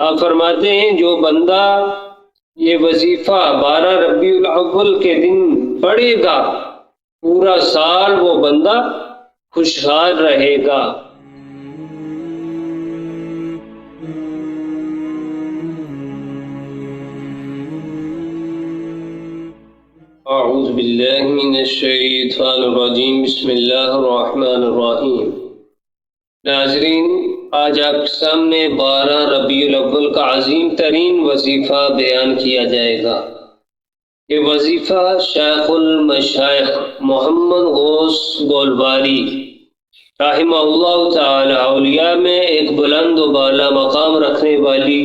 آپ فرماتے ہیں جو بندہ یہ وظیفہ 12 ربیع الاول کے دن پڑھے گا پورا سال وہ بندہ خوشحال رہے گا۔ اعوذ باللہ من الشیطان الرجیم، بسم اللہ الرحمن الرحیم۔ ناظرین، آج آپ کے سامنے 12 ربیع الاول کا عظیم ترین وظیفہ بیان کیا جائے گا۔ یہ وظیفہ شیخ المشائخ محمد غوث گولواری رحمہ اللہ تعالی اولیاء میں ایک بلند و بالا مقام رکھنے والی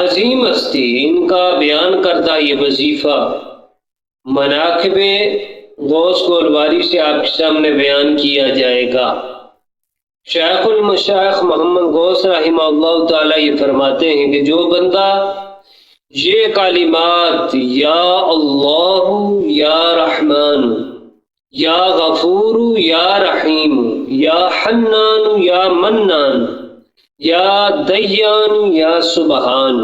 عظیم ہستی، ان کا بیان کردہ یہ وظیفہ مناقب غوث گولواری سے آپ کے سامنے بیان کیا جائے گا۔ شیخ المشائخ محمد غوث رحمہ اللہ تعالی یہ فرماتے ہیں کہ جو بندہ یہ کلمات یا اللہ یا رحمان یا غفور یا رحیم یا حنان یا منان یا دیان یا سبحان،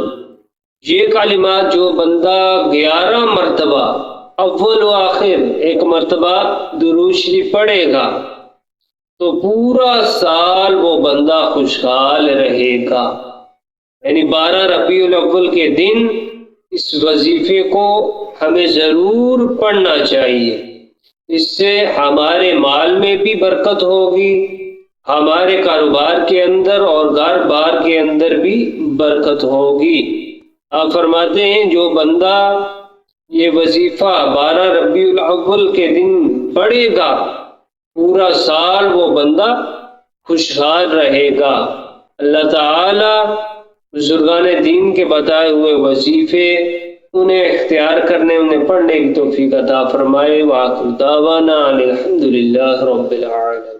یہ کلمات جو بندہ 11 مرتبہ اول و آخر ایک مرتبہ درود شریف پڑھے گا تو پورا سال وہ بندہ خوشحال رہے گا۔ یعنی 12 ربیع الاول کے دن اس وظیفے کو ہمیں ضرور پڑھنا چاہیے، اس سے ہمارے مال میں بھی برکت ہوگی، ہمارے کاروبار کے اندر اور گھر بار کے اندر بھی برکت ہوگی۔ آپ فرماتے ہیں جو بندہ یہ وظیفہ 12 ربیع الاول کے دن پڑھے گا پورا سال وہ بندہ خوشحال رہے گا۔ اللہ تعالی بزرگان دین کے بتائے ہوئے وظیفے انہیں اختیار کرنے، انہیں پڑھنے کی توفیق عطا فرمائے۔ وآخر دعوانا الحمدللہ رب العالمین۔